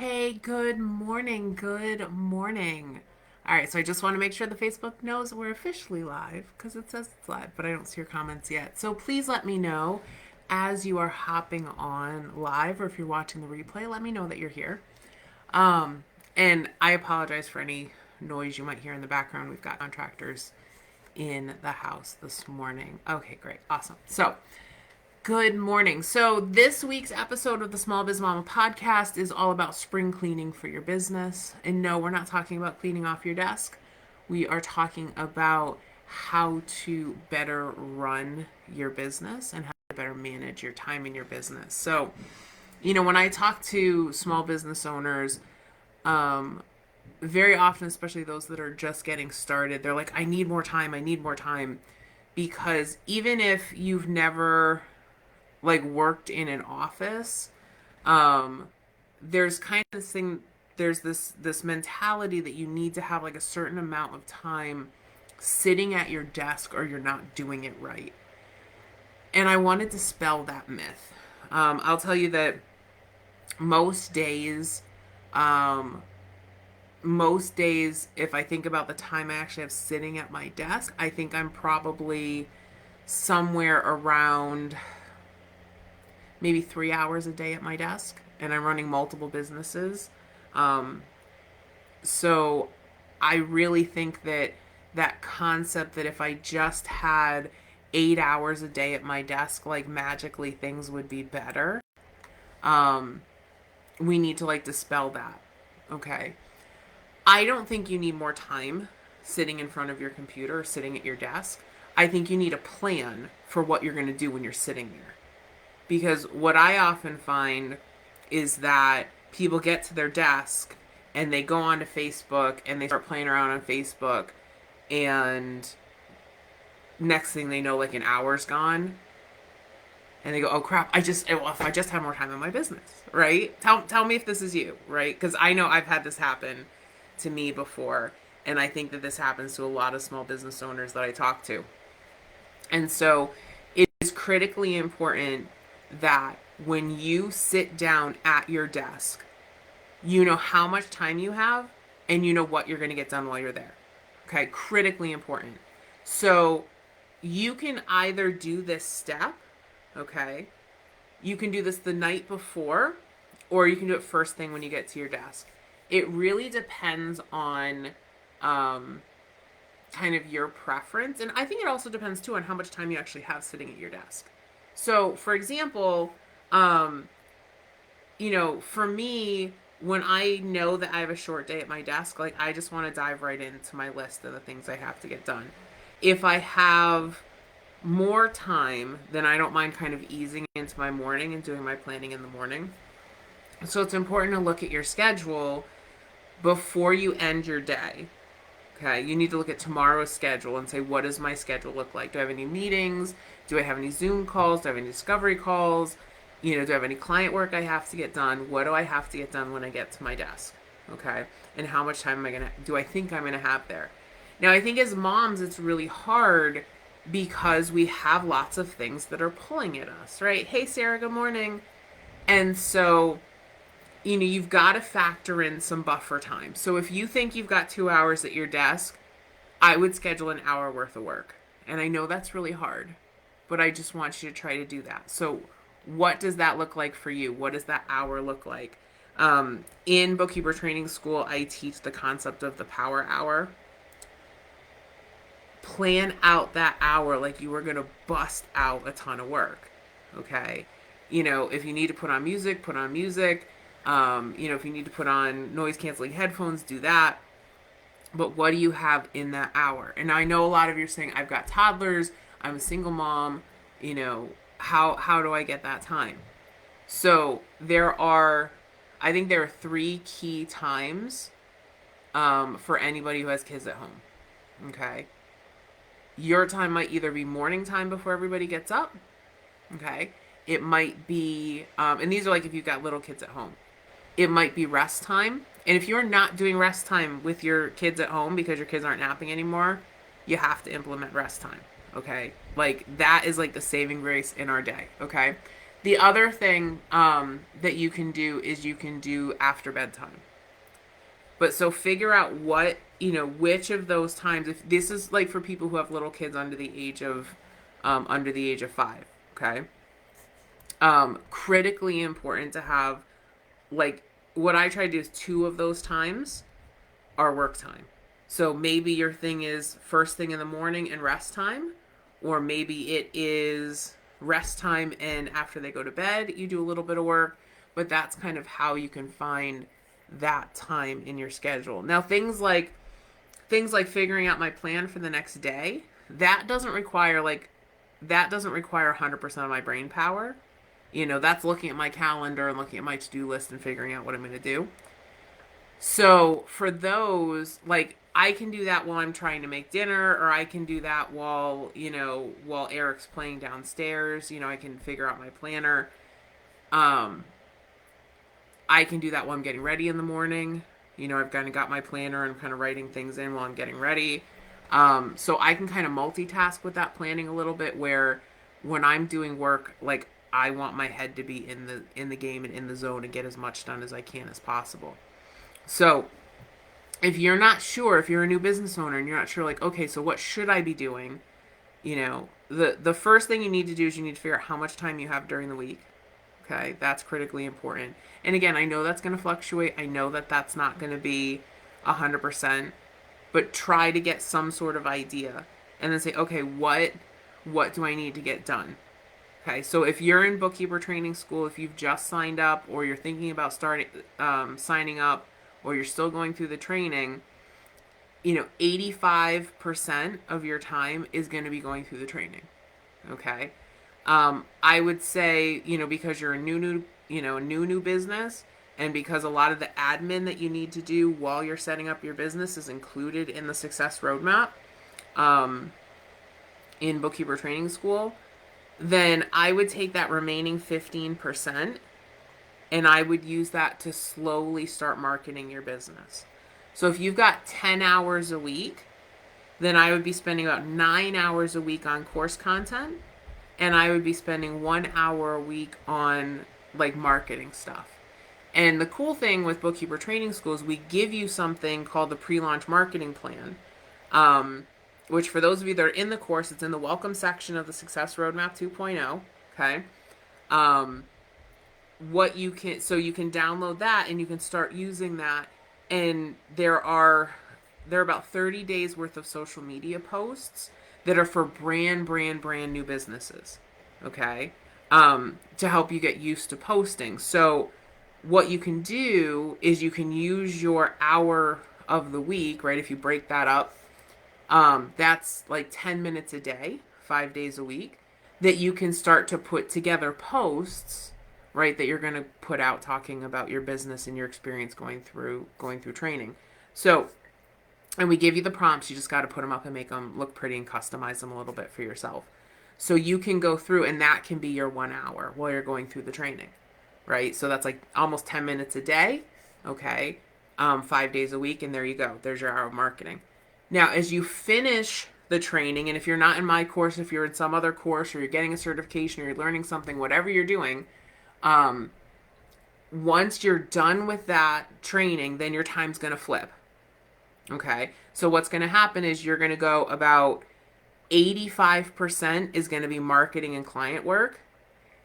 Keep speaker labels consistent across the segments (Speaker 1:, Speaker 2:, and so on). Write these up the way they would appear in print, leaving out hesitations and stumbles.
Speaker 1: Hey, good morning. Good morning. All right, so I just want to make sure the Facebook knows we're officially live because it says it's live, but I don't see your comments yet. So please let me know as you are hopping on live or if you're watching the replay, let me know that you're here. And I apologize for any noise you might hear in the background. We've got contractors in the house this morning. Okay, great. Awesome. So, good morning. So, this week's episode of the Small Biz Mama podcast is all about spring cleaning for your business. And no, we're not talking about cleaning off your desk. We are talking about how to better run your business and how to better manage your time in your business. So, when I talk to small business owners, very often, especially those that are just getting started, they're like, I need more time. I need more time. Because even if you've never like worked in an office, um there's kind of this thing, there's this mentality that you need to have like a certain amount of time sitting at your desk or you're not doing it right. And I wanted to dispel that myth. I'll tell you that most days um most days, if I think about the time I actually have sitting at my desk, I think I'm probably somewhere around maybe 3 hours a day at my desk, and I'm running multiple businesses. Um, so I really think that that concept that if I just had 8 hours a day at my desk, like magically things would be better. Um, we need to like dispel that. Okay. I don't think you need more time sitting in front of your computer or sitting at your desk. I think you need a plan for what you're going to do when you're sitting there. Because what I often find is that people get to their desk and they go onto Facebook and they start playing around on Facebook, and next thing they know, like an hour's gone, and they go, "Oh crap! If I just had more time in my business, right? Tell me if this is you, right? Because I know I've had this happen to me before, and I think that this happens to a lot of small business owners that I talk to, and so it is critically important that when you sit down at your desk, you know how much time you have and you know what you're going to get done while you're there. Okay, critically important. So you can either do this step, okay? You can do this the night before, or you can do it first thing when you get to your desk. It really depends on kind of your preference. And I think it also depends too on how much time you actually have sitting at your desk. So, for example, for me, when I know that I have a short day at my desk, like I just want to dive right into my list of the things I have to get done. If I have more time, then I don't mind kind of easing into my morning and doing my planning in the morning. So it's important to look at your schedule before you end your day. Okay, you need to look at tomorrow's schedule and say, what does my schedule look like? Do I have any meetings? Do I have any Zoom calls? Do I have any discovery calls? Do I have any client work I have to get done? What do I have to get done when I get to my desk? Okay, and how much time do I think I'm going to have there? Now, I think as moms, it's really hard because we have lots of things that are pulling at us, right? Hey, Sarah, good morning. And so, you've got to factor in some buffer time. So if you think you've got 2 hours at your desk, I would schedule an hour worth of work. And I know that's really hard, but I just want you to try to do that. So what does that look like for you? What does that hour look like? In Bookkeeper Training School, I teach the concept of the power hour. Plan out that hour like you were going to bust out a ton of work. Okay. If you need to put on music, put on music. If you need to put on noise canceling headphones, do that. But what do you have in that hour? And I know a lot of you are saying, I've got toddlers, I'm a single mom, how do I get that time? So I think there are 3 key times for anybody who has kids at home. Okay. Your time might either be morning time before everybody gets up. Okay. It might be, and these are like if you've got little kids at home. It might be rest time. And if you're not doing rest time with your kids at home because your kids aren't napping anymore, you have to implement rest time. Okay. Like that is like the saving grace in our day. Okay. The other thing that you can do is you can do after bedtime. But so figure out what, which of those times, if this is like for people who have little kids under the age of 5, okay? Critically important to have, like, what I try to do is 2 of those times are work time. So maybe your thing is first thing in the morning and rest time, or maybe it is rest time and after they go to bed, you do a little bit of work, but that's kind of how you can find that time in your schedule. Now, things like figuring out my plan for the next day, that doesn't require 100% of my brain power. That's looking at my calendar and looking at my to-do list and figuring out what I'm going to do. So for those, like, I can do that while I'm trying to make dinner, or I can do that while Eric's playing downstairs. I can figure out my planner. Um, I can do that while I'm getting ready in the morning. I've kind of got my planner and kind of writing things in while I'm getting ready. So I can kind of multitask with that planning a little bit, where when I'm doing work, like, I want my head to be in the game and in the zone and get as much done as I can as possible. So if you're not sure, if you're a new business owner and you're not sure, like, okay, so what should I be doing? The first thing you need to do is you need to figure out how much time you have during the week. Okay, that's critically important. And again, I know that's going to fluctuate. I know that that's not going to be 100%, but try to get some sort of idea and then say, okay, what do I need to get done? Okay, so if you're in bookkeeper training school, if you've just signed up, or you're thinking about signing up, or you're still going through the training, 85% of your time is going to be going through the training. Okay. I would say, because you're a new business, and because a lot of the admin that you need to do while you're setting up your business is included in the success roadmap, in bookkeeper training school, then I would take that remaining 15% and I would use that to slowly start marketing your business. So if you've got 10 hours a week, then I would be spending about 9 hours a week on course content, and I would be spending 1 hour a week on, like, marketing stuff. And the cool thing with bookkeeper training school is we give you something called the pre-launch marketing plan, which, for those of you that are in the course, it's in the welcome section of the Success Roadmap 2.0. Okay. So you can download that and you can start using that. And there are about 30 days worth of social media posts that are for brand new businesses. Okay. To help you get used to posting. So what you can do is you can use your hour of the week, right? If you break that up, that's like 10 minutes a day, 5 days a week, that you can start to put together posts, right, that you're going to put out talking about your business and your experience going through training. So, and we give you the prompts. You just got to put them up and make them look pretty and customize them a little bit for yourself. So you can go through, and that can be your 1 hour while you're going through the training, right? So that's like almost 10 minutes a day. Okay. 5 days a week. And there you go. There's your hour of marketing. Now, as you finish the training, and if you're not in my course, if you're in some other course, or you're getting a certification, or you're learning something, whatever you're doing, once you're done with that training, then your time's going to flip. Okay. So what's going to happen is you're going to go about 85% is going to be marketing and client work,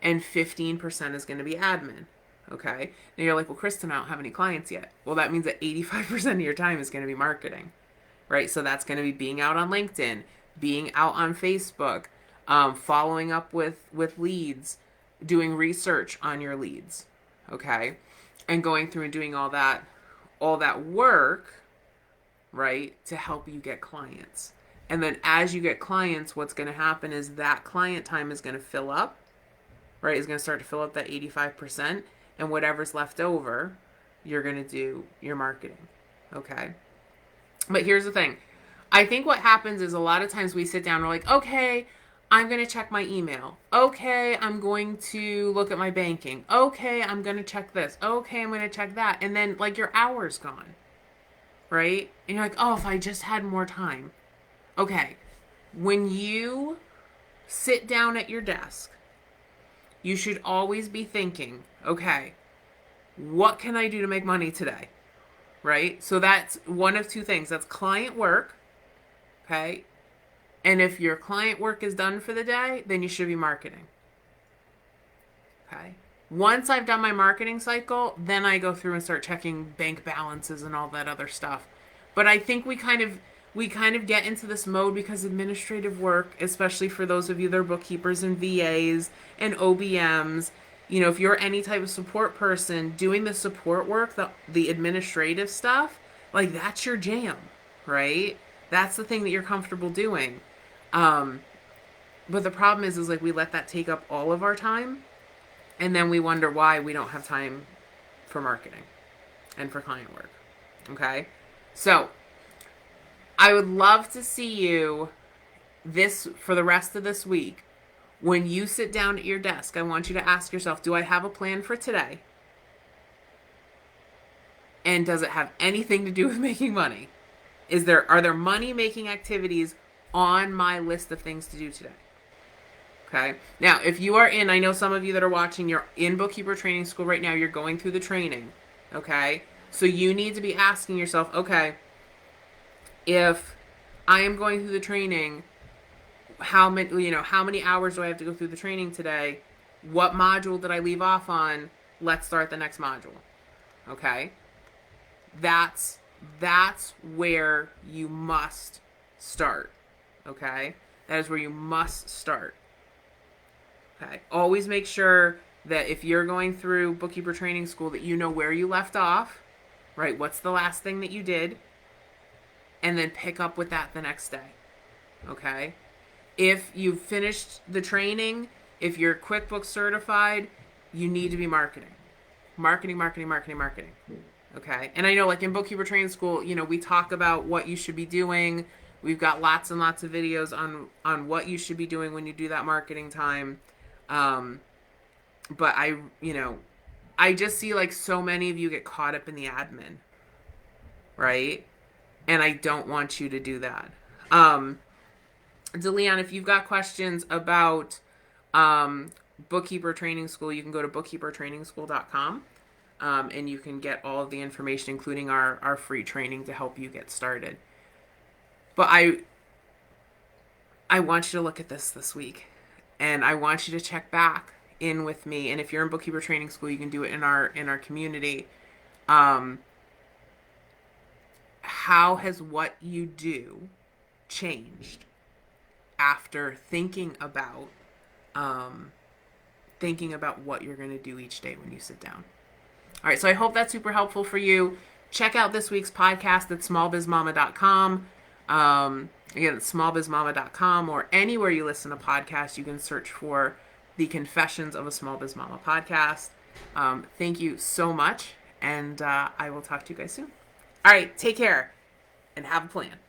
Speaker 1: and 15% is going to be admin. Okay. Now you're like, well, Kristen, I don't have any clients yet. Well, that means that 85% of your time is going to be marketing, right? So that's going to be being out on LinkedIn, being out on Facebook, following up with leads, doing research on your leads. Okay. And going through and doing all that work, right, to help you get clients. And then as you get clients, what's going to happen is that client time is going to fill up, right? It's going to start to fill up that 85%, and whatever's left over, you're going to do your marketing. Okay. But here's the thing. I think what happens is a lot of times we sit down and we're like, okay, I'm going to check my email. Okay, I'm going to look at my banking. Okay, I'm going to check this. Okay, I'm going to check that. And then, like, your hour's gone, right? And you're like, oh, if I just had more time. Okay, when you sit down at your desk, you should always be thinking, okay, what can I do to make money today? Right? So that's one of two things. That's client work, okay? And if your client work is done for the day, then you should be marketing. Okay. Once I've done my marketing cycle, then I go through and start checking bank balances and all that other stuff. But I think we kind of get into this mode because administrative work, especially for those of you that are bookkeepers and VAs and OBMs, if you're any type of support person doing the support work, the administrative stuff, like that's your jam, right? That's the thing that you're comfortable doing. But the problem is like we let that take up all of our time, and then we wonder why we don't have time for marketing and for client work. Okay? So, I would love to see you for the rest of this week. When you sit down at your desk, I want you to ask yourself, do I have a plan for today? And does it have anything to do with making money? Are there money making activities on my list of things to do today? Okay. Now, if you are I know some of you that are watching, you're in bookkeeper training school right now, you're going through the training. Okay. So you need to be asking yourself, okay, if I am going through the training, how many hours do I have to go through the training today? What module did I leave off on? Let's start the next module. Okay. That's where you must start. Okay. That is where you must start. Okay. Always make sure that if you're going through bookkeeper training school that you know where you left off, right? What's the last thing that you did? And then pick up with that the next day. Okay? If you've finished the training, if you're QuickBooks certified, you need to be marketing. Marketing. Okay? And I know like in bookkeeper training school, we talk about what you should be doing. We've got lots and lots of videos on what you should be doing when you do that marketing time. But I just see like so many of you get caught up in the admin, right? And I don't want you to do that. DeLeon, if you've got questions about bookkeeper training school, you can go to bookkeepertrainingschool.com, and you can get all of the information, including our free training to help you get started. But I want you to look at this week. And I want you to check back in with me. And if you're in bookkeeper training school, you can do it in our community. How has what you do changed after thinking about what you're going to do each day when you sit down? All right, so I hope that's super helpful for you. Check out this week's podcast at smallbizmama.com. Again, it's smallbizmama.com, or anywhere you listen to podcasts, you can search for the Confessions of a Small Biz Mama podcast. Thank you so much, and I will talk to you guys soon. All right, take care, and have a plan.